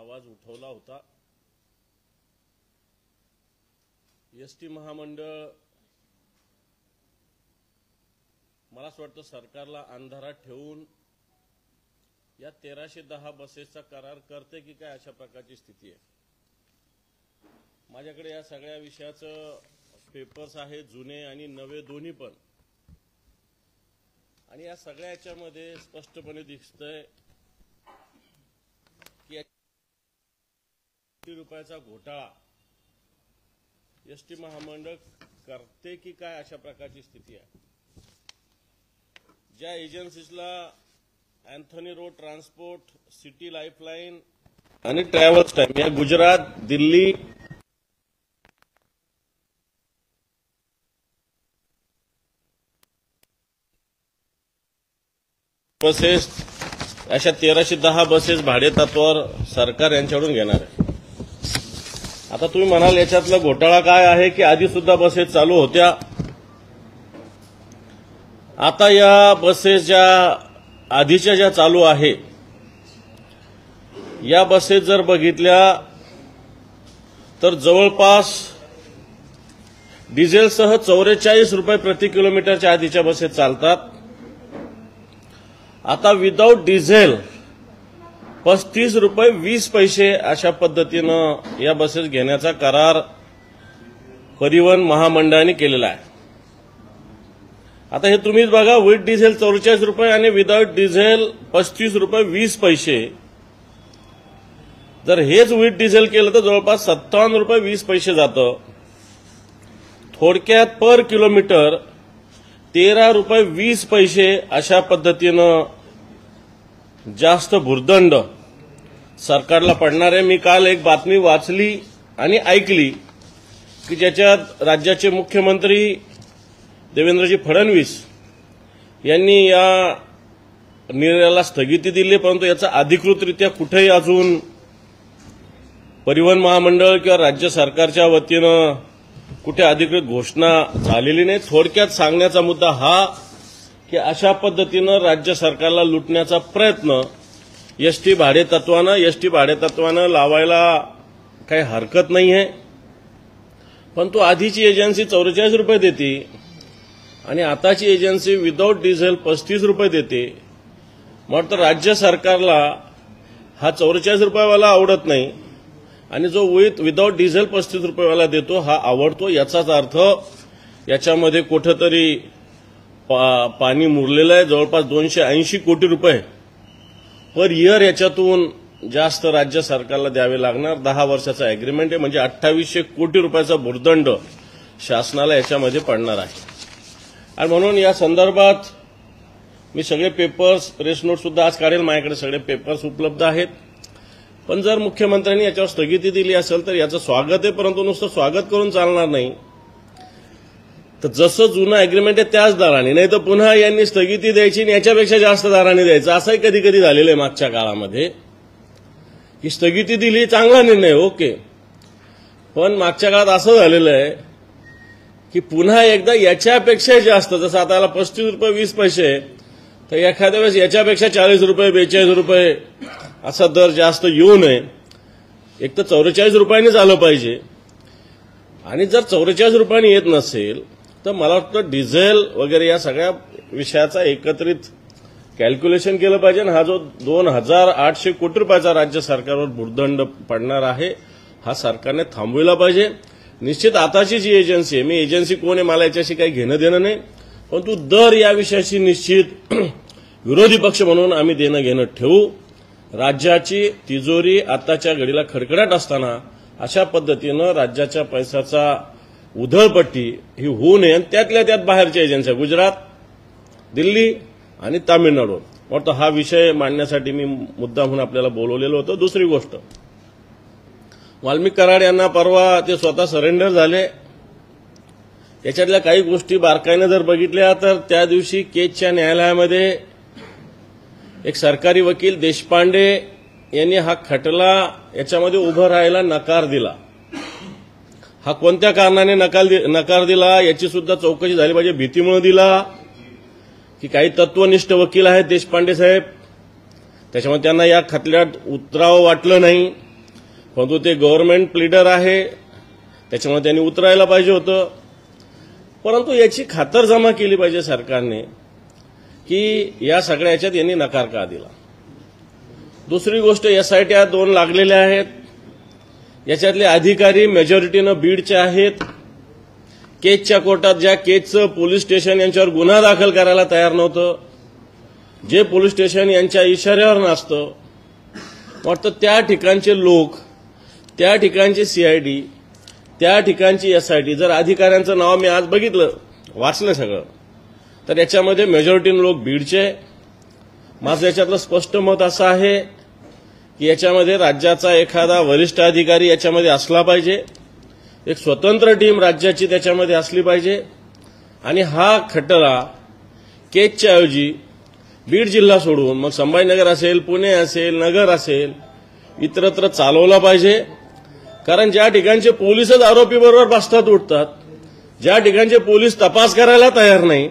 आवाज उठवला होता। एसटी महामंडळ मला असं वाटतं सरकारला अंधारात ठेवून या 1310 बसेसचा करार करते की काय अशा प्रकारची स्थिती आहे। माझ्याकडे या सगळ्या विषयाचं पेपर्स आहेत, जुने आणि नवे दोन्ही पण, आणि या सगळ्या याच्यामध्ये स्पष्टपणे दिसतंय की ₹1 घोटाळा एसटी महामंडळ करते की काय अशा प्रकारची स्थिती आहे। ज्या एजन्सीजला Anthony road transport, city lifeline आणि ट्रॅव्हल्स टाइम या गुजरात, दिल्ली बसेस अशा 1310 बसेस भाडे तत्वावर सरकार यांच्याकडून घेणार आहे। आता तुम्ही म्हणाल याच्यातला घोटाळा काय आहे की आधी सुद्धा बसेस चालू होत्या, आता या बसेस ज्या आधीच्या ज्या चालू आहे या बसेस जर बघितल्या तर जवळपास डिझेलसह ₹44 प्रति किलोमीटरच्या आधीच्या बसेस चालतात। आता विदाऊट डिझेल ₹35.20 अशा पद्धतीनं या बसेस घेण्याचा करार परिवहन महामंडळाने केलेला आहे। आता हे तुम्हीच बघा, विथ डिझेल ₹44 आणि विदाऊट डिझेल ₹35.20। जर हेच विथ डिझेल केलं तर जवळपास ₹57.20 जातं। थोडक्यात पर किलोमीटर ₹13.20 अशा पद्धतीनं जास्त भुर्दंड सरकारला पडणार आहे। मी काल एक बातमी वाचली आणि ऐकली की ज्याच्यात राज्याचे मुख्यमंत्री देवेंद्रजी फडणवीस यांनी या निर्णयाला स्थगिती दिली, परंतु याचा अधिकृतरित्या कुठेही अजून परिवहन महामंडळ किंवा राज्य सरकारच्या वतीनं कुठे अधिकृत घोषणा झालेली नाही। थोडक्यात सांगण्याचा मुद्दा हा की अशा पद्धतीनं राज्य सरकारला लुटण्याचा प्रयत्न एसटी भाडेतत्वानं लावायला काही हरकत नाही आहे, परंतु आधीची एजन्सी ₹44 देते आणि आताची एजन्सी विदाऊट डिझेल ₹35 देते। मग तर राज्य सरकारला हा ₹44 वाला आवडत नाही आणि जो विदाऊट डिझेल ₹35 वाला देतो हा आवडतो। याचाच अर्थ याच्यामध्ये कुठेतरी पाणी मुरलेलं आहे। जवळपास ₹280 कोटी पर इयर याच्यातून जास्त राज्य सरकारला द्यावे लागणार। 10 वर्षाचा अग्रीमेंट आहे, म्हणजे ₹2800 कोटी भुर्दंड शासनाला याच्यामध्ये पडणार आहे। आणि म्हणून या संदर्भात मी सगळे पेपर्स, प्रेस नोट सुद्धा आज काढेल, माझ्याकडे सगळे पेपर्स उपलब्ध आहेत। पण जर मुख्यमंत्र्यांनी याच्यावर स्थगिती दिली असेल तर याचं स्वागत आहे, परंतु नुसतं स्वागत करून चालणार नाही। तर जसं जुनं अग्रीमेंट आहे त्याच दराने, नाही तर पुन्हा यांनी स्थगिती द्यायची आणि याच्यापेक्षा जास्त दराने द्यायचं, असंही कधी कधी झालेलं आहे मागच्या काळामध्ये की स्थगिती दिली, चांगला निर्णय, ओके, पण मागच्या काळात असं झालेलं आहे की पुन्हा एकदा याच्यापेक्षा जास्त, जसं आता याला ₹35.20 तर एखाद्या वेळेस याच्यापेक्षा ₹40, ₹42 असा दर जास्त येऊ नये। एक तर ₹44 आलं पाहिजे, आणि जर ₹44 येत नसेल तर मला वाटतं डिझेल वगैरे या सगळ्या विषयाचा एकत्रित कॅल्क्युलेशन केलं पाहिजे। हा जो ₹2800 कोटी राज्य सरकारवर भुर्दंड पडणार आहे हा सरकारने थांबविला पाहिजे। निश्चित आताची जी एजन्सी आहे, मी एजन्सी कोण आहे मला याच्याशी काही घेणं देणं नाही, परंतु दर या विषयाशी निश्चित विरोधी पक्ष म्हणून आम्ही देणं घेणं ठेवू। राज्याची तिजोरी आताच्या घडीला खडखडाट असताना अशा पद्धतीनं राज्याच्या पैशाचा उधळपट्टी ही होऊ नये, आणि त्यातल्या त्यात बाहेरच्या एजन्सी गुजरात, दिल्ली आणि तामिळनाडू, वाटतं हा विषय मांडण्यासाठी मी मुद्दा म्हणून आपल्याला बोलवलेलं होतं। दुसरी गोष्ट, वाल्मिक कराड यांना परवा ते स्वतः सरेंडर झाले। याच्यातल्या काही गोष्टी बारकाईने जर बघितल्या तर त्या दिवशी केजच्या न्यायालयामध्ये एक सरकारी वकील देशपांडे यांनी हा खटला याच्यामध्ये उभं राहायला नकार दिला। हा कोणत्या कारणाने नकार दिला याची सुद्धा चौकशी झाली पाहिजे। भीतीमुळे दिला की काही तत्वनिष्ठ वकील आहेत देशपांडे साहेब, त्याच्यामुळे त्यांना या खटल्यात उतरावं वाटलं नाही, परंतु ते गव्हर्नमेंट प्लीडर आहे, त्याच्यामुळे त्यांनी उतरायला पाहिजे होतं. परंतु याची खातरजमा केली पाहिजे सरकारने की या सगळ्या याच्यात यांनी नकार का दिला. दुसरी गोष्ट, एसआयटी 2 लागलेल्या आहेत. याच्यातले अधिकारी मेजॉरिटीनं बीडचे आहेत. केजच्या कोर्टात ज्या केजचं पोलीस स्टेशन यांच्यावर गुन्हा दाखल करायला तयार नव्हतं, जे पोलीस स्टेशन यांच्या इशाऱ्यावर नसतं, वाटतं त्या ठिकाणचे लोक, त्या ठिकाणचे सीआयडी, त्या ठिकाणची एसआयटी, जर अधिकाऱ्यांचं नाव मी आज बघितलं, वाचलं सगळं, तर याच्यामध्ये मेजॉरिटीनं लोक बीडचे. माझं याच्यातलं स्पष्ट मत असं आहे की याच्यामध्ये राज्याचा एखादा वरिष्ठ अधिकारी याच्यामध्ये असला पाहिजे, एक स्वतंत्र टीम राज्याची त्याच्यामध्ये असली पाहिजे. आणि हा खटला केजच्या ऐवजी बीड जिल्हा सोडून मग संभाजीनगर असेल, पुणे असेल, नगर असेल, इतरत्र चालवला पाहिजे. कारण ज्या ठिकाणचे पोलीसच आरोपीबरोबर बसतात उठतात, ज्या ठिकाणचे पोलीस तपास करायला तयार नाही,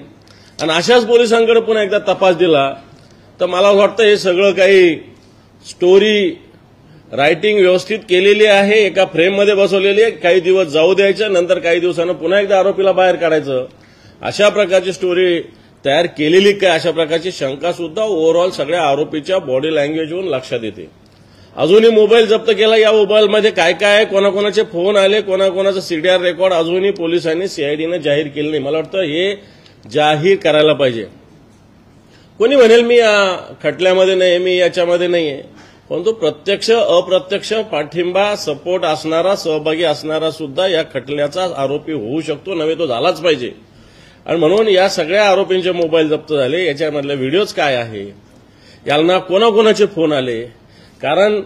आणि अशाच पोलिसांकडे पुन्हा एकदा तपास दिला, तर मला वाटतं हे सगळं काही स्टोरी रायटिंग व्यवस्थित केलेली आहे, एका फ्रेममध्ये बसवलेली आहे. काही दिवस जाऊ द्यायचं, नंतर काही दिवसानं पुन्हा एकदा आरोपीला बाहेर काढायचं, अशा प्रकारची स्टोरी तयार केलेली काय, अशा प्रकारची शंका सुद्धा ओव्हरऑल सगळ्या आरोपीच्या बॉडी लँग्वेजवरून लक्षात येते. अजूनही मोबाईल जप्त केला, या मोबाईलमध्ये काय काय आहे, कोणाकोणाचे फोन आले, कोणाकोणाचं सीडीआर रेकॉर्ड अजूनही पोलिसांनी सीआयडीनं जाहीर केलं नाही. मला वाटतं हे जाहीर करायला पाहिजे. कोणी म्हणेल मी या खटल्यामध्ये नाही, मी याच्यामध्ये नाहीये, परंतु प्रत्यक्ष अप्रत्यक्ष पाठिंबा सपोर्ट असणारा, सहभागी असणारा सुद्धा या खटल्याचा आरोपी होऊ शकतो, नव्हे तो झालाच पाहिजे. आणि म्हणून या सगळ्या आरोपींचे मोबाईल जप्त झाले, याच्यामधले व्हिडिओज काय आहे, यांना कोणाकोणाचे फोन आले, कारण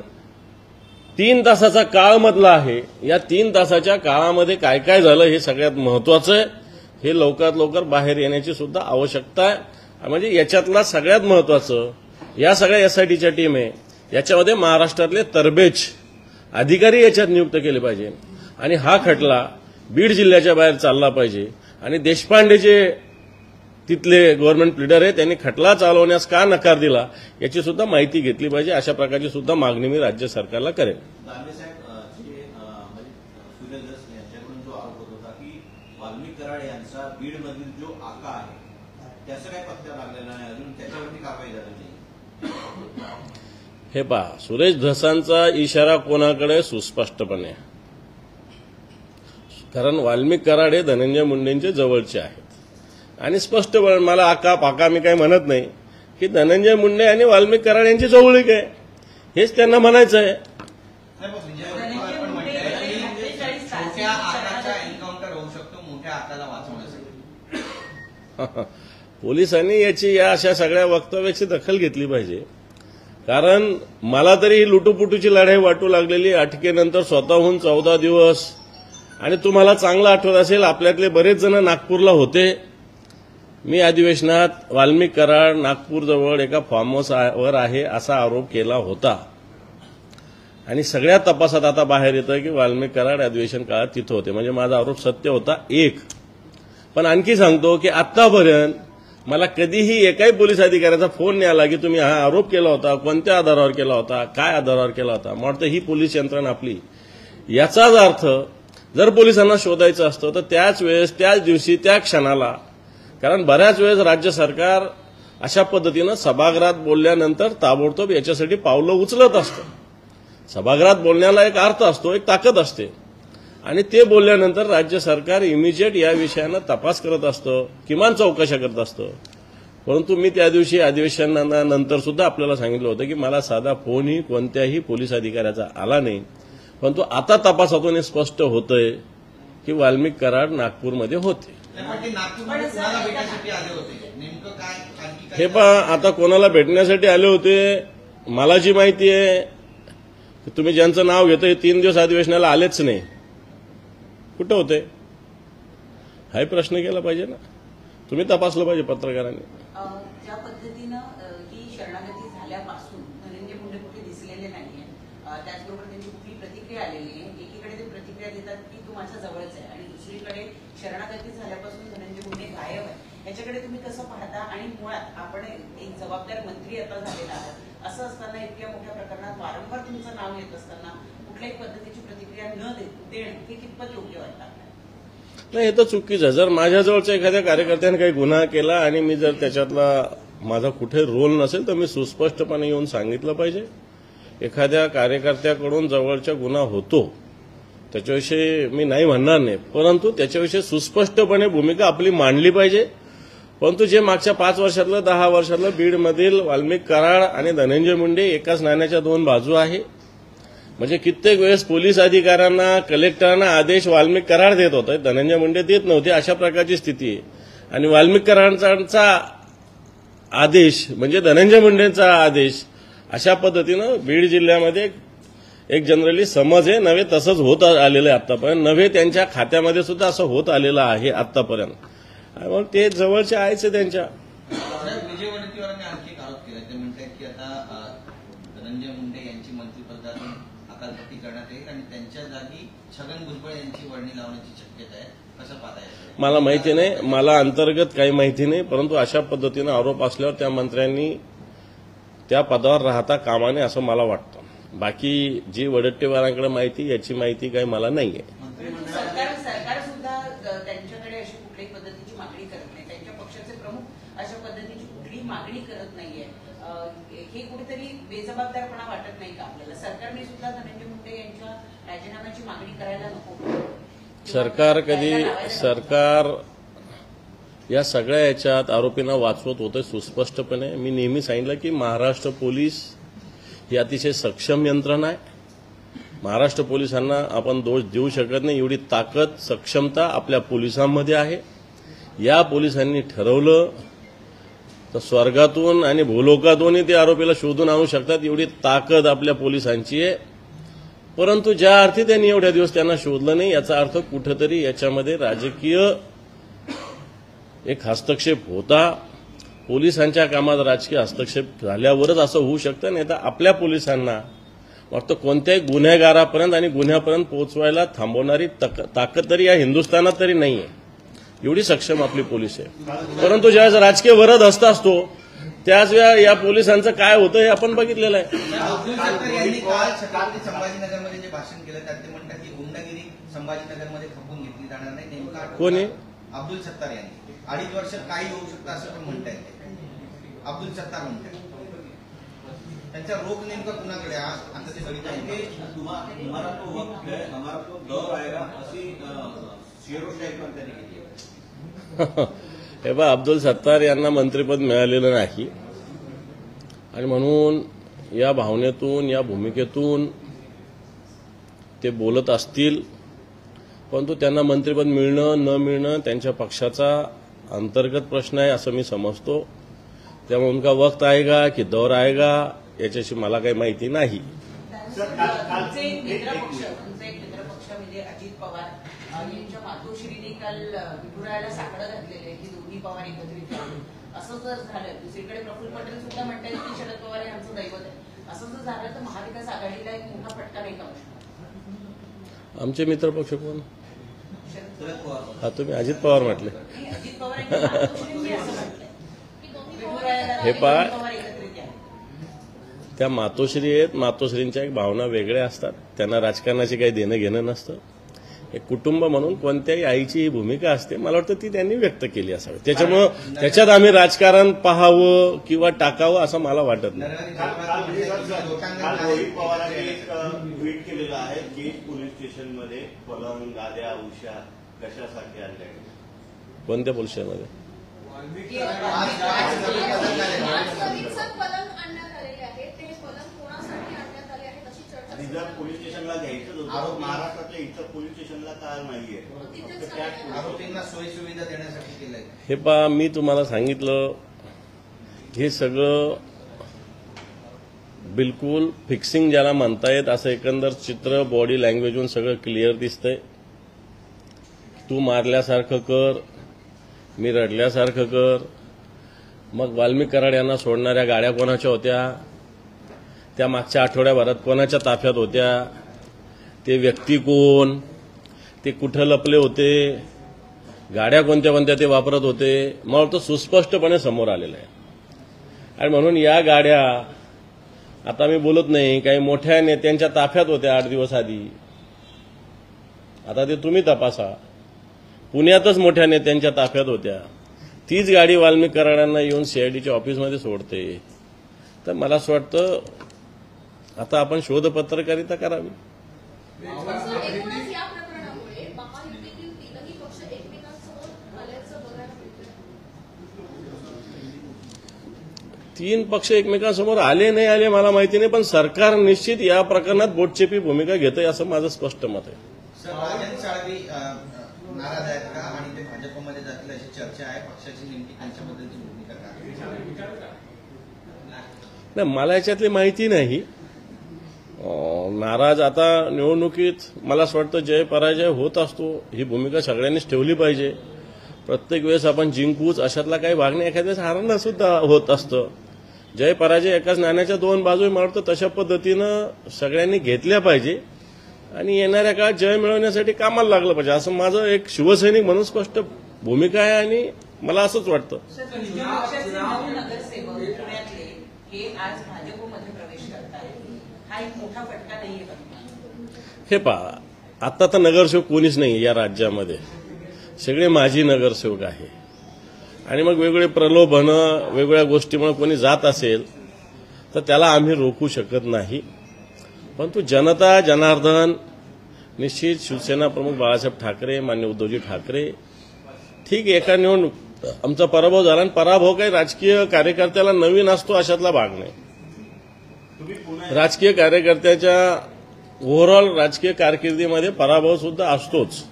3 तासाचा काळ मधला आहे. या 3 तासाच्या काळामध्ये काय काय झालं हे सगळ्यात महत्वाचं आहे. हे लवकरात लवकर बाहेर येण्याची सुद्धा आवश्यकता आहे. म्हणजे याच्यातला सगळ्यात महत्वाचं, या सगळ्या एसआयटीच्या टीम आहे, याच्यामध्ये महाराष्ट्रातले तरबेज अधिकारी याच्यात नियुक्त केले पाहिजे. आणि हा खटला बीड जिल्ह्याच्या बाहेर चालला पाहिजे. आणि देशपांडे जे तिथले गव्हर्नमेंट लीडर आहे, त्यांनी खटला चालवण्यास का नकार दिला याची सुद्धा माहिती घेतली पाहिजे. अशा प्रकारची सुद्धा मागणी मी राज्य सरकारला करेन. वाल्मिक कराड यांचा बीडमधील जो आका आहे त्याचा काय पत्ता लागलेला नाही अजून, त्याच्यावरती कारवाई झाली नाही. हे पहा, सुरेश धसांचा इशारा कोणाकडे सुस्पष्टपणे, कारण वाल्मिक कराड हे धनंजय मुंडेंचे जवळचे आहेत. आणि स्पष्टपणे मला आका पाका मी काही म्हणत नाही की धनंजय मुंडे आणि वाल्मिक कराड यांची जवळीक आहे, हेच त्यांना म्हणायचं आहे. पोलिसांनी या अशा सगळ्या वक्तव्याची दखल घेतली पाहिजे. कारण मला तरी ही लुटूपुटूची लढाई वाटू लागलेली अटकेनंतर स्वतःहून 14 दिवस. आणि तुम्हाला चांगलं आठवत असेल, आपल्यातले बरेच जण नागपूरला होते. मी अधिवेशनात वाल्मिक कराड नागपूरजवळ एका फार्म हाऊसवर आहे असा आरोप केला होता. आणि सगळ्या तपासात आता बाहेर येतं की वाल्मिक कराड अधिवेशन काळात तिथं होते. म्हणजे माझा आरोप सत्य होता एक. पण आणखी सांगतो की आतापर्यंत मला कधीही एकाही पोलीस अधिकाऱ्याचा फोन नाही आला की तुम्ही हा आरोप केला होता, कोणत्या आधारावर केला होता, काय आधारावर केला होता. मला वाटतं ही पोलीस यंत्रणा आपली. याचाच अर्थ जर पोलिसांना शोधायचं असतं तर त्याच वेळेस, त्याच दिवशी, त्या क्षणाला, कारण बऱ्याच वेळेस राज्य सरकार अशा पद्धतीनं सभागृहात बोलल्यानंतर ताबडतोब याच्यासाठी पावलं उचलत असतं. सभागृहात बोलण्याला एक अर्थ असतो, एक ताकद असते. आणि ते बोलल्यानंतर राज्य सरकार इमिजिएट या विषयानं तपास करत असतं, किमान चौकशा करत असतं. परंतु मी त्या दिवशी अधिवेशनानंतर सुद्धा आपल्याला सांगितलं होतं की मला साधा फोनही कोणत्याही पोलीस अधिकाऱ्याचा आला नाही. परंतु आता तपासातून हे स्पष्ट होतंय की वाल्मिक कराड नागपूरमध्ये होते. हे पहा, आता कोणाला भेटण्यासाठी आले होते, मला जी माहिती आहे की तुम्ही ज्यांचं नाव घेतो हे 3 दिवस अधिवेशनाला आलेच नाही. कुठं होते हाही प्रश्न केला पाहिजे ना, तुम्ही तपासलं पाहिजे पत्रकारांनी. ज्या पद्धतीनं ही शरणागती झाल्यापासून धनंजय मुंडे कुठे दिसलेले नाहीये, त्याचबरोबर त्यांची कुठली प्रतिक्रिया आलेली आहे. एकीकडे ते प्रतिक्रिया देतात की तू माझ्या जवळच आहे, आणि दुसरीकडे शरणागती झाल्यापासून धनंजय मुंडे गायब आहे. याच्याकडे तुम्ही कसं पाहता? आणि मुळात आपण एक जबाबदार मंत्री आता झालेला आहात, असं असताना इतक्या मोठ्या प्रकरणात वारंवार तुमचं नाव येत असताना कुठल्याही पद्धतीची प्रतिक्रिया न देणं हे कितपत योग्य वाटतं? नाही, हे तर चुकीचं. जर माझ्याजवळच्या एखाद्या कार्यकर्त्याने काही गुन्हा केला आणि मी जर त्याच्यातला माझा कुठे रोल नसेल तर मी सुस्पष्टपणे येऊन सांगितलं पाहिजे. एखाद्या कार्यकर्त्याकडून जवळचा गुन्हा होतो त्याच्याविषयी मी नाही म्हणणार नाही, परंतु त्याच्याविषयी सुस्पष्टपणे भूमिका आपली मांडली पाहिजे. परंतु जे मागच्या 5 वर्षातलं 10 वर्षातलं बीडमधील वाल्मिक कराड आणि धनंजय मुंडे एकाच नाण्याच्या 2 बाजू आहे. म्हणजे कित्येक वेळेस पोलीस अधिकाऱ्यांना कलेक्टरांना आदेश वाल्मिक कराड देत होते, धनंजय मुंडे देत नव्हते. अशा प्रकारची स्थिती आहे. आणि वाल्मिक कराडांचा आदेश म्हणजे धनंजय मुंडेंचा आदेश, अशा पद्धतीनं बीड जिल्ह्यामध्ये एक जनरली समज आहे. नव्हे तसंच होत आलेलं आहे आतापर्यंत, नव्हे त्यांच्या खात्यामध्ये सुद्धा असं होत आलेलं आहे आतापर्यंत. मग ते जवळचे आहेच त्यांच्या. विजय वडेट्टीवारांनी आणखी एक आरोप केला. ते म्हणतात की आता धनंजय मुंडे यांची मंत्रिपदातून हकालपट्टी करण्यात येईल आणि त्यांच्या जागी छगन भुजबळ यांची वर्णी लावण्याची शक्यता आहे. कसं पाहताय? मला माहिती नाही, मला अंतर्गत काही माहिती नाही, परंतु अशा पद्धतीनं आरोप असल्यावर त्या मंत्र्यांनी त्या पदावर राहता कामा नये असं मला वाटतं. बाकी जी वडेट्टीवारांकडे माहिती याची माहिती काही मला नाहीये. सरकार सुद्धा त्यांच्याकडे अशी कुठल्याही पद्धतीची मागणी करत नाही. त्यांच्या पक्षाचे प्रमुख अशा पद्धतीची कुठलीही मागणी करत नाहीये. हे कुठेतरी बेजबाबदारपणा वाटत नाही का आपल्याला? सरकारने सुद्धा धनंजय मुंडे यांच्या राजीनाम्याची मागणी करायला नको? सरकार या सगळ्या याच्यात आरोपींना वाचवत होतं सुस्पष्टपणे. मी नेहमी सांगितलं की महाराष्ट्र पोलीस ही अतिशय सक्षम यंत्रणा आहे. महाराष्ट्र पोलिसांना आपण दोष देऊ शकत नाही. एवढी ताकद सक्षमता आपल्या पोलिसांमध्ये आहे. या पोलिसांनी ठरवलं तर स्वर्गातून आणि भूलोकातूनही ते आरोपीला शोधून आणू शकतात. एवढी ताकद आपल्या पोलिसांची आहे. परंतु ज्या अर्थी त्यांनी एवढ्या दिवस त्यांना शोधलं नाही, याचा अर्थ कुठेतरी याच्यामध्ये राजकीय एक हस्तक्षेप होता. पोलिसांच्या कामात राजकीय हस्तक्षेप झाल्यावरच असं होऊ शकतं. नाही तर आपल्या पोलिसांना वाटतं कोणत्याही गुन्हेगारापर्यंत आणि गुन्ह्यापर्यंत पोहोचवायला थांबवणारी ताकद तरी या हिंदुस्थानात तरी नाहीये. एवढी सक्षम आपली पोलीस आहे. परंतु ज्यावेळेस राजकीय वरद हस्त असतो त्याच वेळा या पोलिसांचं काय होतं हे आपण बघितलेलं आहे. अब्दुल सत्तार यांनी काल छत्रपती संभाजीनगरमध्ये जे भाषण केलं त्यात ते म्हणतात की गुंडगिरी संभाजीनगरमध्ये खपून घेतली जाणार नाही. नेमका कोणी? अब्दुल सत्तार यांनी 2.5 वर्षात काही होऊ शकतं असं पण म्हणतायत. अब्दुल सत्तार म्हणतात त्यांचा रोग नेमका कुणाकडे आता ते बघितलं तुम्हाला तो वक्त है हमारा तो दौर आएगा अशी शेरोशाही पण त्यांनी केली. हे बा, अब्दुल सत्तार यांना मंत्रिपद मिळालेलं नाही आणि म्हणून या भावनेतून या भूमिकेतून ते बोलत असतील. परंतु त्यांना मंत्रिपद मिळणं न मिळणं त्यांच्या पक्षाचा अंतर्गत प्रश्न आहे असं मी समजतो. त्यामुळे उनका वक्त आएगा की दौर आएगा याच्याशी मला काही माहिती नाही. तुमचे एक मित्रपक्ष म्हणजे अजित पवार यांच्या मातोश्रीने काल विठुरायाला साकडं घातलेले की दोन्ही पवार एकत्रित झाले. असं जर झालं, दुसरीकडे प्रफुल्ल पटेल सुद्धा म्हणतात की शरद पवार हे आमचं दैवत आहे. असं जर झालं तर महाविकास आघाडीला एक मोठा फटका नाही का बसणार? आमचे मित्रपक्ष कोण? शरद पवार. हा, तुम्ही अजित पवार म्हटले. अजित पवार यांनी मातोश्रींनी असं म्हटलंय की विठुरायाला हे पहा, पवार एकत्रित आहे. त्या मातोश्री आहेत. मातोश्रींच्या एक भावना वेगळ्या असतात. त्यांना राजकारणाची काही देणं घेणं नसतं. एक कुटुंब म्हणून कोणत्याही आईची ही भूमिका असते. मला वाटतं ती त्यांनी व्यक्त केली असावी. त्याच्यामुळं त्याच्यात आम्ही राजकारण पाहावं किंवा टाकावं असं मला वाटत नाही. रोहित पवारांनी एक ट्विट केलेलं आहे की पोलीस स्टेशनमध्ये पलंग, गाद्या, उशा कशासाठी आणल्या? कोणत्या पोलीस स्टेशनमध्ये? आणि जर पोलीस स्टेशनला घ्यायचं होतं महाराष्ट्रातल्या इतर पोलीस स्टेशनला का नाहीये? आरोपींना सोयी सुविधा देण्यासाठी केलंय. हे पहा, मी तुम्हाला सांगितलं हे सगळं बिलकुल फिक्सिंग ज्याला म्हणता येत असं एकंदर चित्र बॉडी लँग्वेजवरून सगळं क्लिअर दिसतंय. तू मारल्यासारखं कर, मी रडल्यासारखं कर. मग वाल्मिक कराड यांना सोडणाऱ्या गाड्या कोणाच्या होत्या? त्या मागच्या आठवड्याभरात कोणाच्या ताफ्यात होत्या? ते व्यक्ती कोण? ते कुठं लपले होते? गाड्या कोणत्या कोणत्या ते वापरत होते? मला वाटतं सुस्पष्टपणे समोर आलेलं आहे. आणि म्हणून या गाड्या आता मी बोलत नाही, काही मोठ्या नेत्यांच्या ताफ्यात होत्या 8 दिवस आधी. आता ते तुम्ही तपासा. पुण्यातच मोठ्या नेत्यांच्या ताफ्यात होत्या. तीच गाडी वाल्मिक कराडांना येऊन सीआयडीच्या ऑफिसमध्ये सोडते. तर मला असं वाटतं आता आपण शोध पत्रकारिता करावी. एकूणच या प्रकरणामुळे महायुतीतील तीनही पक्ष एकमेकांसमोर आल्याचं बघायला मिळतंय. 3 पक्ष एकमेकांसमोर आले नाही आले मला माहिती नाही, पण सरकार निश्चित या प्रकरणात बोटचेपी भूमिका घेतंय असं माझं स्पष्ट मत आहे. सर, राजन साळवी नाराज आहेत का आणि ते भाजपमध्ये जातील अशी चर्चा आहे. पक्षाची नेमकी त्यांच्याबद्दलची भूमिका काय? नाही, मला याच्यातली माहिती नाही. नाराज आता निवडणुकीत मला असं वाटतं जय पराजय होत असतो. ही भूमिका सगळ्यांनीच ठेवली पाहिजे. प्रत्येक वेळेस आपण जिंकूच अशातला काही भाग नाही. एखाद्या वेळेस हारणं सुद्धा होत असतं. जय पराजय एकाच नाण्याच्या 2 बाजू मला वाटतं तशा पद्धतीनं सगळ्यांनी घेतल्या पाहिजे आणि येणाऱ्या काळात जय मिळवण्यासाठी कामाला लागलं पाहिजे असं माझं एक शिवसैनिक म्हणून स्पष्ट भूमिका आहे आणि मला असंच वाटतं. पक्षाचे 9 नगरसेवक पुण्यातले हे आज भाजपमध्ये प्रवेश करतायत. हा एक मोठा फटका नाहीये का? हे पहा, आता तर नगरसेवक कोणीच नाही या राज्यामध्ये. सगळे माजी नगरसेवक आहे आणि मग वेगवेगळे प्रलोभनं वेगवेगळ्या गोष्टीमुळे कोणी जात असेल तर त्याला आम्ही रोखू शकत नाही. परंतु जनता जनार्दन निश्चित शिवसेना प्रमुख बाळासाहेब ठाकरे, मान्य उद्धवजी ठाकरे, ठीक एका निवडणूक आमचा पराभव झाला आणि पराभव काही राजकीय कार्यकर्त्याला नवीन असतो अशातला भाग नाही. राजकीय कार्यकर्त्याच्या ओव्हरऑल राजकीय कारकिर्दीमध्ये पराभव सुद्धा असतोच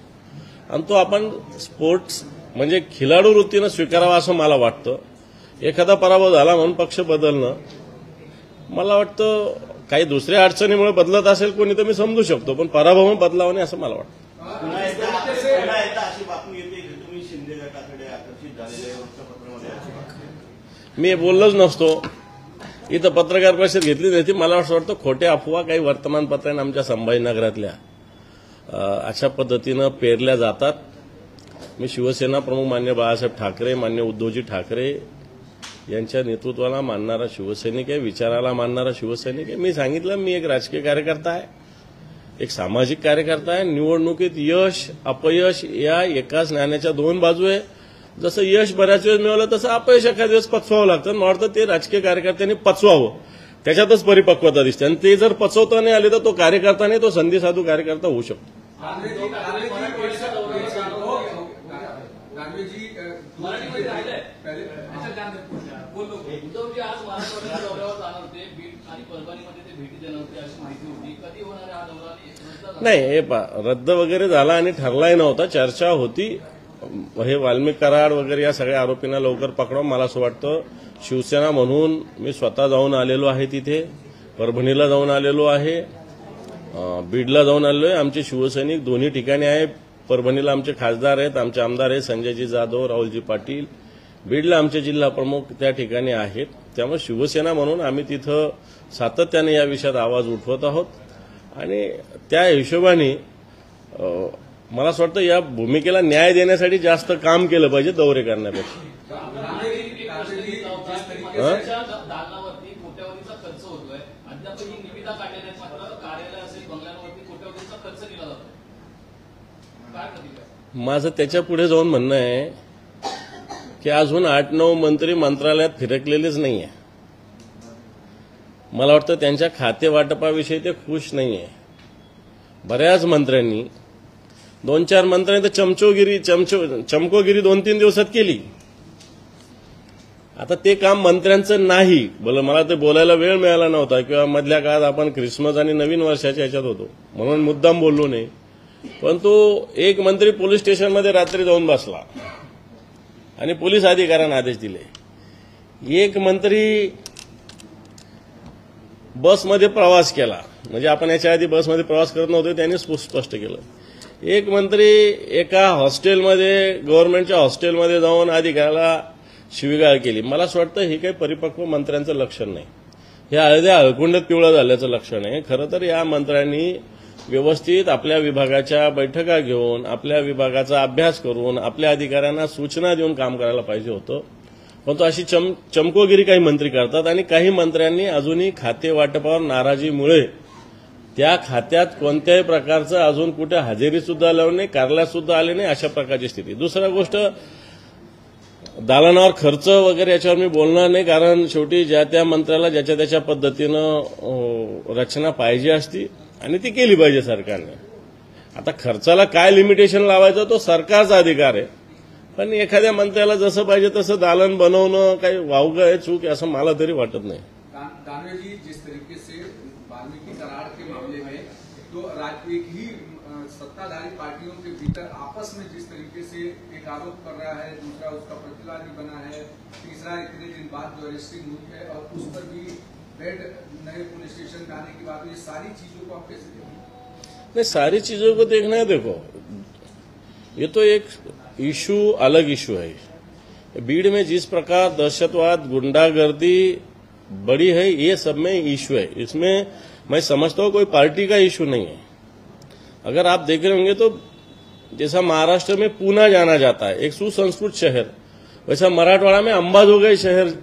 आणि तो आपण स्पोर्ट्स म्हणजे खिलाडू वृत्तीनं स्वीकारावा असं मला वाटतं. एखादा पराभव झाला म्हणून पक्ष बदलणं मला वाटतं काही दुसऱ्या अडचणीमुळे बदलत असेल कोणी तर मी समजू शकतो, पण पराभव बदलावा नाही असं मला वाटतं. पुन्हा एकदा अशी बातमी येते की तुम्ही शिंदे गटाकडे आकर्षित झालेले वृत्तपत्रामध्ये मी बोललोच नसतो. इथं पत्रकार परिषद घेतली नव्हती. मला असं वाटतं खोट्या अफवा काही वर्तमानपत्रांनी आमच्या संभाजीनगरातल्या अशा पद्धतीनं पेरल्या जातात. मी शिवसेना प्रमुख मान्य बाळासाहेब ठाकरे, मान्य उद्धवजी ठाकरे यांच्या नेतृत्वाला मानणारा शिवसैनिक आहे, विचाराला मानणारा शिवसैनिक आहे. मी सांगितलं मी एक राजकीय कार्यकर्ता आहे, एक सामाजिक कार्यकर्ता आहे. निवडणुकीत यश अपयश या एकाच नाण्याच्या 2 बाजू आहे. जसं यश बऱ्याच वेळेस मिळवलं तसं अपयश एखाद्या वेळेस पचवावं लागतं. मला वाटतं ते राजकीय कार्यकर्त्यांनी पचवावं, त्याच्यातच परिपक्वता दिसते आणि ते जर पचवता नाही आले तर तो कार्यकर्ता नाही, तो संधी साधू कार्यकर्ता होऊ शकतो. उद्धवजी आज महाराष्ट्राच्या दौऱ्यावर जाणार होते. बीड आणि परभणीमध्ये ते भेटी देणार होते अशी माहिती होती. कधी होणार आहे हा दौरा? नाही, हे रद्द वगैरे झाला आणि ठरलाही नव्हता. चर्चा होती. हे वाल्मिक कराड वगैरे या सगळ्या आरोपींना लवकर पकडावं. मला असं वाटतं शिवसेना म्हणून मी स्वतः जाऊन आलेलो आहे. तिथे परभणीला जाऊन आलेलो आहे, बीडला जाऊन आलेलो आहे. आमचे शिवसैनिक दोन्ही ठिकाणी आहे. परभणीला आमचे खासदार आहेत, आमचे आमदार आहेत संजयजी जाधव, राहुलजी पाटील. बीडला आमचे जिल्हा प्रमुख त्या ठिकाणी आहेत. त्यामुळे शिवसेना म्हणून आम्ही तिथं सातत्याने या विषयात आवाज उठवत आहोत आणि त्या हिशोबाने मला असं वाटतं या भूमिकेला न्याय देण्यासाठी जास्त काम केलं पाहिजे दौरे करण्यापेक्षा. दालनावरती कोट्यावधीचा खर्च होतोय. अद्याप ही निविदा काढलेल्या आहेत, मात्र कार्यालय असेल बंगल्यांवरती कोट्यावधीचा खर्च केला जातो. काय प्रतिक्रिया? माझं त्याच्या पुढे जाऊन म्हणणं आहे की अजून 8-9 मंत्री मंत्रालयात फिरकलेलेच नाहीये. मला वाटतं त्यांच्या खाते वाटपाविषयी ते खुश नाहीये. बऱ्याच मंत्र्यांनी 2-4 मंत्र्यांनी तर चमकोगिरी 2-3 दिवसात केली. आता ते काम मंत्र्यांचं नाही. मला ते बोलायला वेळ मिळाला नव्हता किंवा मधल्या काळात आपण ख्रिसमस आणि नवीन वर्षाच्या ह्याच्यात होतो म्हणून मुद्दाम बोललो नाही. परंतु एक मंत्री पोलीस स्टेशनमध्ये रात्री जाऊन बसला आणि पोलीस अधिकाऱ्यांना आदेश दिले. एक मंत्री बसमध्ये प्रवास केला, म्हणजे आपण याच्या आधी बसमध्ये प्रवास करत नव्हतो त्यांनी स्पष्ट केलं. एक मंत्री एका हॉस्टेलमध्ये गव्हर्नमेंटच्या हॉस्टेलमध्ये जाऊन अधिकाऱ्याला शिवीगाळ केली. मला असं वाटतं हे काही परिपक्व मंत्र्यांचं लक्षण नाही. हे हळद्या हळकुंडात पिवळं झाल्याचं लक्षण आहे. खरं तर या मंत्र्यांनी व्यवस्थित आपल्या विभागाच्या बैठका घेऊन आपल्या विभागाचा अभ्यास करून आपल्या अधिकाऱ्यांना सूचना देऊन काम करायला पाहिजे होतं. परंतु अशी चमकोगिरी काही मंत्री करतात आणि काही मंत्र्यांनी अजूनही खाते वाटपावर नाराजीमुळे त्या खात्यात कोणत्याही प्रकारचं अजून कुठे हजेरी सुद्धा लावून नाही, कार्यालयात सुद्धा आले नाही, अशा प्रकारची स्थिती. दुसरा गोष्ट, दालनावर खर्च वगैरे याच्यावर मी बोलणार नाही, कारण शेवटी ज्या त्या मंत्र्याला ज्याच्या त्याच्या पद्धतीनं रचना पाहिजे असती आणि ती केली पाहिजे सरकारने. आता खर्चाला काय लिमिटेशन लावायचं तो सरकारचा अधिकार आहे, पण एखाद्या मंत्र्याला जसं पाहिजे तसं दालन बनवणं काही वावगं आहे, चूक आहे असं मला तरी वाटत नाही. दानवे जी, जिस तरीके से वाल्मीकि करार के मामले में तो एक ही सत्ताधारी पार्टियों के भीतर आपस में जिस तरीके से एक आरोप कर रहा है, दूसरा उसका प्रतिवादी बना है, तीसरा इतने दिन बाद जो अरेस्टिंग हुई है और उस पर भी बेड नए पुलिस स्टेशन में आने की बात, ये सारी चीजों को आप कैसे देखेंगे? नहीं, सारी चीजों को देखना है. देखो, ये तो एक इशू अलग इशू है. भीड़ में जिस प्रकार दहशतवाद, गुंडागर्दी बड़ी है, ये सब में इशू है. इसमें मैं समझता हूं कोई पार्टी का इशू नहीं है. अगर आप देख रहे होंगे तो जैसा महाराष्ट्र में पूना जाना जाता है, एक सुसंस्कृत शहर, वैसा मराठवाड़ा में अंबाजोगाई शहर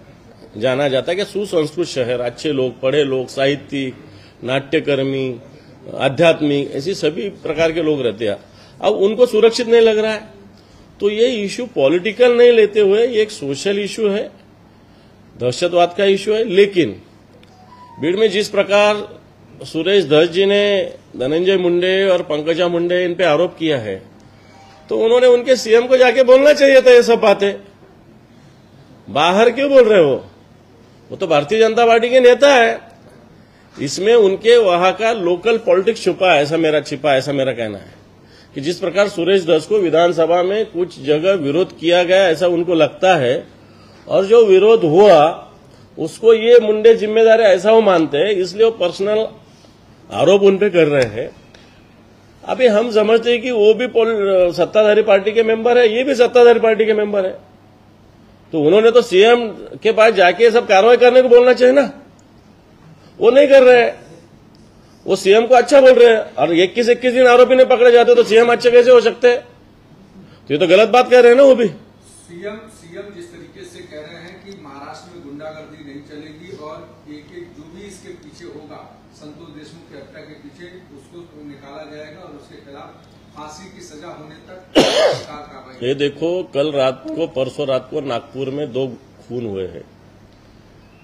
जाना जाता है कि सुसंस्कृत शहर, अच्छे लोग, पढ़े लोग, साहित्यिक, नाट्यकर्मी, आध्यात्मिक, ऐसी सभी प्रकार के लोग रहते हैं. अब उनको सुरक्षित नहीं लग रहा है, तो ये इशू पॉलिटिकल नहीं लेते हुए ये एक सोशल इशू है, दहशतवाद का इशू है. लेकिन भीड़ में जिस प्रकार सुरेश धस जी ने धनंजय मुंडे और पंकजा मुंडे इन पे आरोप किया है, तो उन्होंने उनके सीएम को जाके बोलना चाहिए था ये सब बातें. बाहर क्यों बोल रहे हो? वो तो भारतीय जनता पार्टी के नेता है. इसमें उनके वहां का लोकल पॉलिटिक्स छुपा है, ऐसा मेरा कहना है कि जिस प्रकार सुरेश धस को विधानसभा में कुछ जगह विरोध किया गया ऐसा उनको लगता है, और जो विरोध हुआ उसको ये मुंडे जिम्मेदार है ऐसा वो मानते हैं, इसलिए वो पर्सनल आरोप उन पे कर रहे हैं. अभी हम समझते हैं कि वो भी सत्ताधारी पार्टी के मेंबर है, ये भी सत्ताधारी पार्टी के मेंबर है, तो उन्होंने तो सीएम के पास जाके सब कार्रवाई करने को बोलना चाहिए ना. वो नहीं कर रहे हैं, वो सीएम को अच्छा बोल रहे हैं, और 21 दिन आरोपी नहीं पकड़े जाते तो सीएम अच्छे कैसे हो सकते हैं? तो ये तो गलत बात कह रहे हैं ना वो भी. सीएम जिस तरीके से कह रहे हैं कि महाराष्ट्र में गुंडागर्दी नहीं चलेगी और एक जो भी इसके पीछे होगा, संतोष देशमुख की हत्या के पीछे, उसको निकाला जाएगा और उसके खिलाफ फांसी की सजा होने तक सरकार कार्रवाई. ये देखो, कल रात को, परसों रात को नागपुर में 2 खून हुए हैं.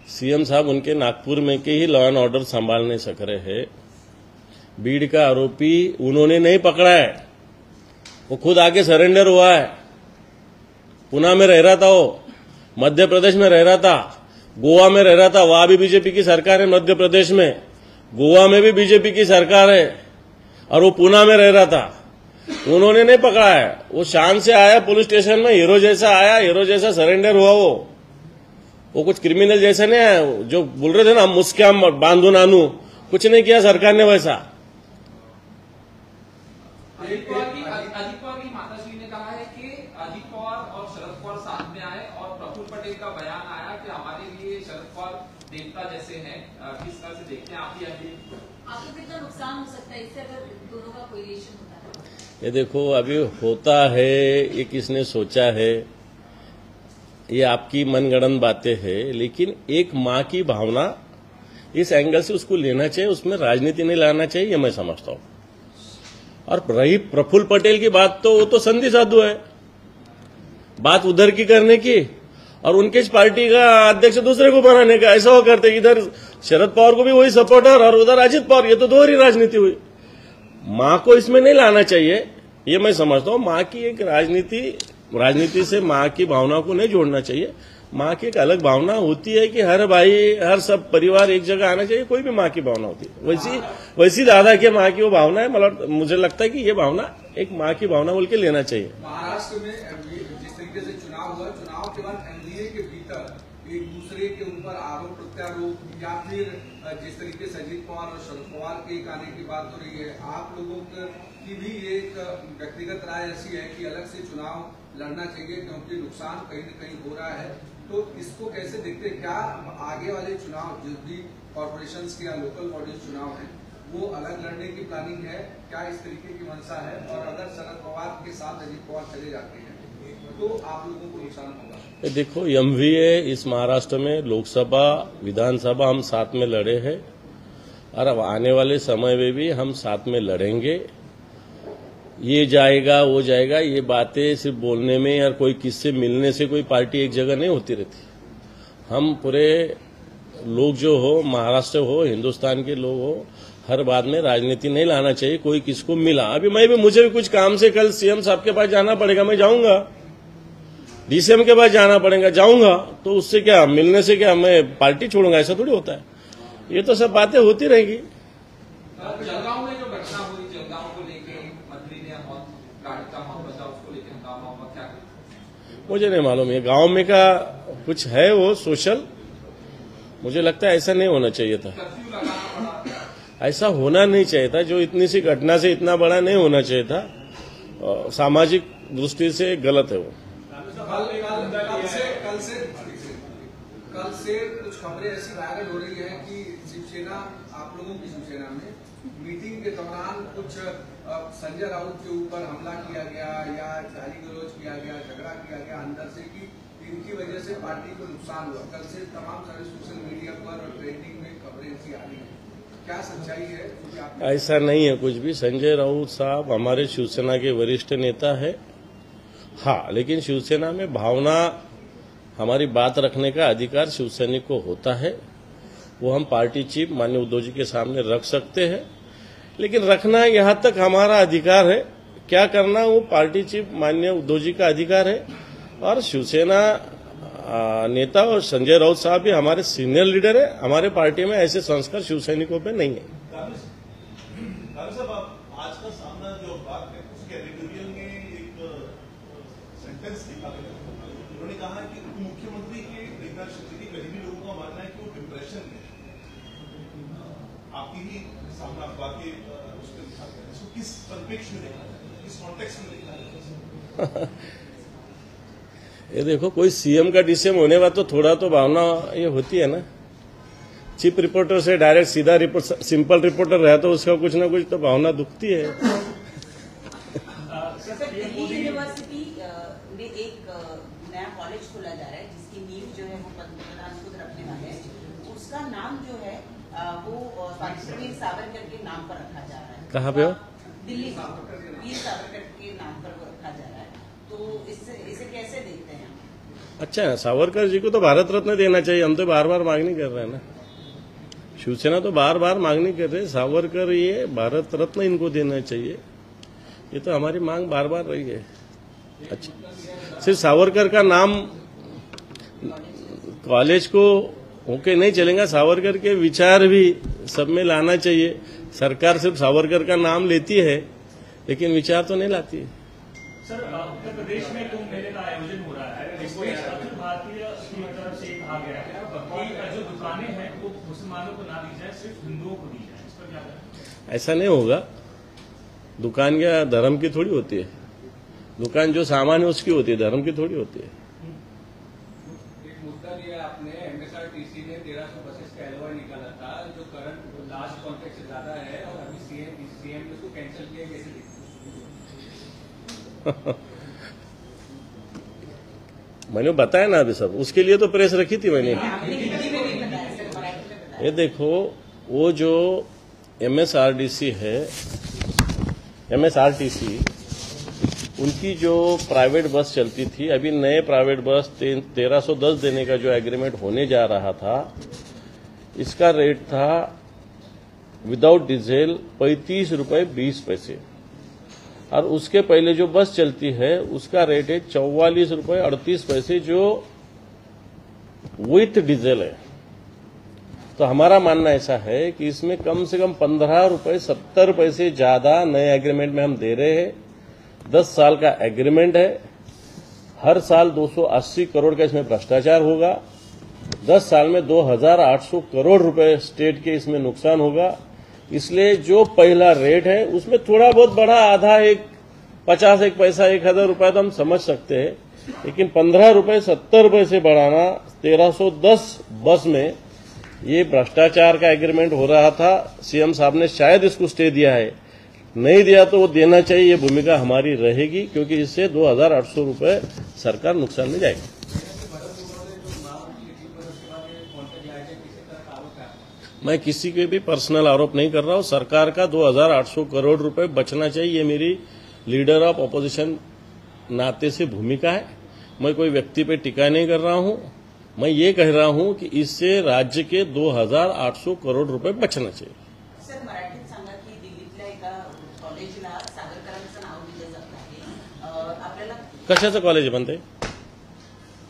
सीएम साहब उनके नागपुर में के ही लॉ एंड ऑर्डर संभाल नहीं सक रहे हैं. भीड़ का आरोपी उन्होंने नहीं पकड़ा है, वो खुद आके सरेंडर हुआ है. पुणे में रह रहा था, वो मध्य प्रदेश में रह रहा था, गोवा में रह रहा था, वहां भी बीजेपी की सरकार है. मध्य प्रदेश में, गोवा में भी बीजेपी की सरकार है, और वो पुणे में रह रहा था. उन्होंने नहीं पकड़ा है, वो शान से आया पुलिस स्टेशन में, हीरो जैसा आया, हीरो जैसा सरेंडर हुआ. वो कुछ क्रिमिनल जैसा नहीं है, जो बोल रहे थे ना मुस्काम बांधून आनू, कुछ नहीं किया सरकार ने वैसा. अजित पवार की माताश्री ने कहा है कि अजित पवार और शरद पवार साथ में आए, और प्रफुल्ल पटेल का बयान आया कि हमारे लिए शरद पवार देवता जैसे हैं. किस तरह से देखते हैं आप? आपको कितना नुकसान हो सकता है इससे अगर दोनों का कोरिलेशन होता है? ये देखो, अभी होता है, ये किसने सोचा है, ये आपकी मनगढ़ंत बातें हैं, लेकिन एक माँ की भावना इस एंगल से उसको लेना चाहिए, उसमें राजनीति नहीं लाना चाहिए, ये मैं समझता हूं. और रही प्रफुल्ल पटेल की बात, तो वो तो संधि साधु है, बात उधर की करने की और उनके पार्टी का अध्यक्ष दूसरे को बनाने का. ऐसा वो करते, इधर शरद पवार को भी वही सपोर्टर और उधर अजित पवार, ये तो दोहरी राजनीति हुई. मां को इसमें नहीं लाना चाहिए, ये मैं समझता हूं. मां की एक राजनीति से मां की भावना को नहीं जोड़ना चाहिए. मां की एक अलग भावना होती है कि हर भाई, हर सब परिवार एक जगह आना चाहिए, कोई भी मां की भावना होती है. वैसी दादा की मां की वो भावना है. मुझे लगता है कि ये भावना एक मां की भावना बोल के लेना चाहिए. महाराष्ट्र में जिस तरीके से चुनाव हुआ, चुनाव के बाद एनडीए के भीतर एक दूसरे के ऊपर आरोप प्रत्यारोप, या फिर जिस तरीके से अजित पवार और शरद पवार के एक आने की बात हो रही है, आप लोगों की भी एक व्यक्तिगत राय ऐसी है कि अलग से चुनाव लड़ना चाहिए क्योंकि नुकसान कहीं न कहीं हो रहा है. तो इसको कैसे देखते हैं? क्या आगे वाले चुनाव जो भी कॉर्पोरेशन के या लोकल बॉडीज चुनाव हैं, वो अलग लड़ने की प्लानिंग है? क्या इस तरीके की मंशा है? और अगर शरद पवार के साथ अजित पवार चले जाते हैं तो आप लोगों को नुकसान होगा। देखो, एमवीए इस महाराष्ट्र में लोकसभा विधानसभा हम साथ में लड़े हैं और अब आने वाले समय में भी हम साथ में लड़ेंगे। ये जाएगा वो जाएगा, ये बातें सिर्फ बोलने में या कोई किससे मिलने से कोई पार्टी एक जगह नहीं होती रहती। हम पूरे लोग जो हो, महाराष्ट्र हो, हिंदुस्तान के लोग हो, हर बात में राजनीति नहीं लाना चाहिए। कोई किसको मिला, अभी मुझे भी कुछ काम से कल सीएम साहब के पास जाना पड़ेगा, मैं जाऊंगा। डीसीएम के पास जाना पड़ेगा, जाऊंगा। तो उससे क्या, मिलने से क्या मैं पार्टी छोड़ूंगा? ऐसा थोड़ी होता है। ये तो सब बातें होती रहेगी। जलगांव में जो घटना हुई, जलगांव को लेके मंत्री ने गाड़ी का मौत बचा, उसको लेकर हंगामा हुआ, क्या करें? मुझे नहीं मालूम, ये गांव में का कुछ है वो सोशल, मुझे लगता है ऐसा नहीं होना चाहिए था। कर्फ्यू लगाना पड़ा। ऐसा होना नहीं चाहिए था। जो इतनी सी घटना से इतना बड़ा नहीं होना चाहिए था। सामाजिक दृष्टि से गलत है वो। कल से कुछ खबरें ऐसी वायरल हो रही है कि शिवसेना, आप लोगों की शिवसेना में मीटिंग के दौरान कुछ संजय राउत के ऊपर हमला किया गया या गाली गलौज किया गया, झगड़ा किया गया अंदर से, कि इनकी वजह से पार्टी को नुकसान हुआ। कल से तमाम सारे सोशल मीडिया पर और ट्रेंडिंग में खबरें ऐसी आ रही है, क्या सच्चाई है? ऐसा नहीं है कुछ भी। संजय राउत साहब हमारे शिवसेना के वरिष्ठ नेता है, हाँ, लेकिन शिवसेना में भावना, हमारी बात रखने का अधिकार शिवसैनिक को होता है। वो हम पार्टी चीफ माननीय उद्धव जी के सामने रख सकते हैं, लेकिन रखना यहाँ तक हमारा अधिकार है। क्या करना वो पार्टी चीफ माननीय उद्धव जी का अधिकार है। और शिवसेना नेता और संजय राउत साहब भी हमारे सीनियर लीडर है। हमारे पार्टी में ऐसे संस्कार शिवसैनिकों पे नहीं है। साहब, आज का सामना जो बात है उसके एडिटोरियल में एक सेंटेंस लिखा गया, उन्होंने कहा कि मुख्यमंत्री के लीडरशिप की कहीं भी लोगों का मानना है कि वो डिप्रेशन में, आपकी ही सामना बाकी उसमें लिखा गया, इसको किस परिप्रेक्ष्य में देखा जाए, किस कॉन्टेक्स्ट में देखा जाए? ये देखो, कोई सीएम का डीसीएम होने बाद तो थोड़ा तो भावना ये होती है ना। चीफ रिपोर्टर से डायरेक्ट सीधा सिंपल रिपोर्टर रहा तो उसका कुछ ना कुछ तो भावना दुखती है। दिल्ली यूनिवर्सिटी में एक नया कॉलेज खोला जा रहा है जिसकी नींव जो है वो प्रधान खुद रखने वाले हैं। उसका नाम जो है वो स्वातंत्र वीर सावरकर के नाम पर रखा जा रहा है। कहाँ पे हो? दिल्ली में वीर सावरकर के नाम पर वो रखा जा रहा है। तो इसे कैसे देखते हैं? अच्छा है, सावरकर जी को तो भारत रत्न देना चाहिए। हम तो बार बार मांगनी कर रहे हैं ना, शिवसेना तो बार बार मांगनी कर रहे हैं। सावरकर ये भारत रत्न इनको देना चाहिए, ये तो हमारी मांग बार बार रही है। अच्छा, सिर्फ सावरकर का नाम कॉलेज को होके नहीं चलेगा, सावरकर के विचार भी सब में लाना चाहिए। सरकार सिर्फ सावरकर का नाम लेती है लेकिन विचार तो नहीं लाती है। सर, उत्तर प्रदेश में कुंभ मेले का आयोजन हो रहा है, इसमें अखिल भारतीय की तरफ से कहा गया है कि जो दुकानें हैं वो मुसलमानों को ना दी जाए, सिर्फ हिंदुओं को दी जाए। इस पर क्या करें? ऐसा नहीं होगा। दुकान क्या धर्म की थोड़ी होती है। दुकान जो सामान है उसकी होती है, धर्म की थोड़ी होती है। एक मुद्दा लिया आपने, एमएसआरटीसी ने 1300 बसेस का एलओआई निकाला था जो करंट लास्ट कॉन्ट्रैक्ट से ज्यादा है, और अभी सीएम ने उसको कैंसिल किया, कैसे देखते? मैंने बताया ना अभी सब, उसके लिए तो प्रेस रखी थी मैंने। ये देखो, वो जो एमएसआरटीसी है, एमएसआरटीसी उनकी जो प्राइवेट बस चलती थी, अभी नए प्राइवेट बस 1310 देने का जो एग्रीमेंट होने जा रहा था, इसका रेट था विदाउट डीजल 35 रुपए 20 पैसे, और उसके पहले जो बस चलती है उसका रेट है 44 रुपए 38 पैसे जो विथ डीजल है। तो हमारा मानना ऐसा है कि इसमें कम से कम 15 रुपए 70 पैसे ज्यादा नए एग्रीमेंट में हम दे रहे हैं। 10 साल का एग्रीमेंट है, हर साल 280 करोड़ का इसमें भ्रष्टाचार होगा। 10 साल में 2800 करोड़ रुपए स्टेट के इसमें नुकसान होगा। इसलिए जो पहला रेट है उसमें थोड़ा बहुत बड़ा, आधा, 50 एक पैसा 1000 रुपया तो हम समझ सकते हैं, लेकिन 15 रुपए 70 पैसे बढ़ाना 1310 बस में, ये भ्रष्टाचार का एग्रीमेंट हो रहा था। सीएम साहब ने शायद इसको स्टे दिया है, नहीं दिया तो वो देना चाहिए, ये भूमिका हमारी रहेगी, क्योंकि इससे 2,800 रुपए सरकार नुकसान में जाएगी। मैं किसी के भी पर्सनल आरोप नहीं कर रहा हूं। सरकार का 2,800 करोड़ रुपए बचना चाहिए, ये मेरी लीडर ऑफ ऑपोजिशन नाते से भूमिका है। मैं कोई व्यक्ति पे टीका नहीं कर रहा हूं। मैं ये कह रहा हूं कि इससे राज्य के 2,800 करोड़ रुपए बचना चाहिए। सर, मराठीत सांगा की दिल्लीतल्या एका कॉलेजला सावरकरांचं नाव दिलं जात आहे. आपल्याला कशाचं कॉलेज बनते?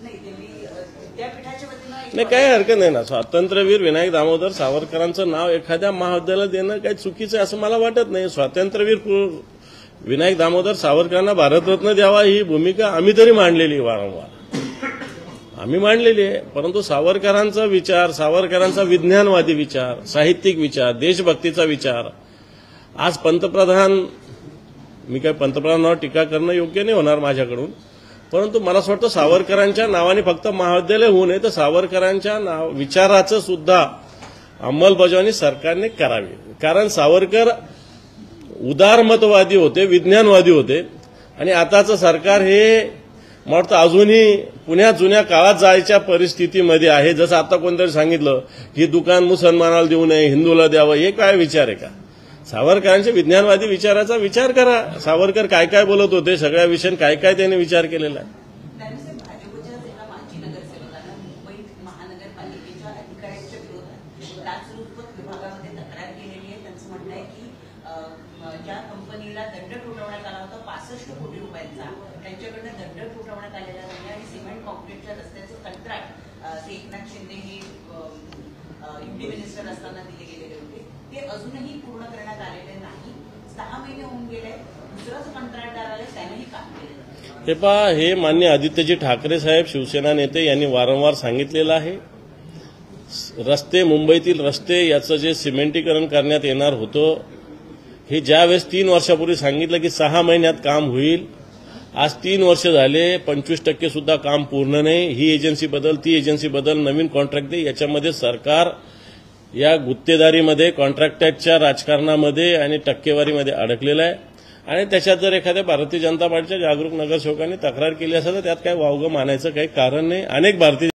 नाही, दिल्ली विद्यापीठाच्या वतीनं एक नाही, काही हरकत नाही ना. स्वातंत्र्यवीर विनायक दामोदर सावरकरांचं नाव एखाद्या महाविद्यालयात देणं काही चुकीचं आहे असं मला वाटत नाही. स्वातंत्र्यवीर विनायक दामोदर सावरकरांना भारतरत्न द्यावा ही भूमिका आम्ही तरी मांडलेली, वारंवार आम्ही मांडलेली आहे. परंतु सावरकरांचा विचार, सावरकरांचा विज्ञानवादी विचार, साहित्यिक विचार, देशभक्तीचा विचार आज पंतप्रधान, मी काय पंतप्रधानावर टीका करणं योग्य नाही होणार माझ्याकडून, परंतु मला असं वाटतं सावरकरांच्या नावाने फक्त महाविद्यालय होऊ नये, तर सावरकरांच्या विचाराचं सुद्धा अंमलबजावणी सरकारने करावी. कारण सावरकर उदारमतवादी होते, विज्ञानवादी होते, आणि आताचं सरकार हे मला वाटतं अजूनही पुण्या जुन्या काळात जायच्या परिस्थितीमध्ये आहे. जसं आता कोणतरी सांगितलं की दुकान मुसलमानाला देऊ नये, हिंदूला द्यावं, हे काय विचार आहे का? सावरकरांच्या विज्ञानवादी विचाराचा विचार करा. सावरकर काय काय बोलत होते, सगळ्या विषयात काय काय त्यांनी विचार केलेला आहे. त्यानुसार भाजपच्या एका माजी नगरसेवकांना मुंबई महानगरपालिकेच्या अधिकाऱ्यांच्या विरोधात लाचलुचपत विभागामध्ये तक्रार केलेली आहे. त्यांचं म्हणणं आहे की ज्या कंपनीला दंड ठोठावण्यात आला होता 65 कोटी रुपयांचा, त्यांच्याकडनं दंड ठोठावण्यात आलेला नाही आणि सिमेंट कॉन्क्रीटच्या रस्त्याचं कंत्राट एकनाथ शिंदे हे युटी मिनिस्टर असताना दिले गेलेले होते, ते अजूनही पूर्ण करण्यात आलेले नाही. 6 महिने होऊन गेले, दुसरा जो कंत्राटदार आला त्यानेही काम केलेलं. हे पहा, हे माननीय आदित्यजी ठाकरे साहेब शिवसेना नेते यांनी वारंवार सांगितलेलं आहे. रस्ते, मुंबईतील रस्ते याचं जे सिमेंटीकरण करण्यात येणार होतं, हे ज्यावेळेस 3 वर्षापूर्वी सांगितलं की 6 महिन्यात काम होईल, आज 3 वर्ष झाले, 25% सुद्धा काम पूर्ण नाही. ही एजन्सी बदल, ती एजन्सी बदल, नवीन कॉन्ट्रॅक्ट दे, याच्यामध्ये सरकार या गुत्तेदारीमध्ये, कॉन्ट्रॅक्टच्या राजकारणामध्ये आणि टक्केवारीमध्ये अडकलेलं आहे. आणि त्याच्यात जर एखाद्या भारतीय जनता पार्टीच्या जागरूक नगरसेवकांनी तक्रार केली असेल तर त्यात काही वावगं मानायचं काही कारण नाही. अनेक भारतीय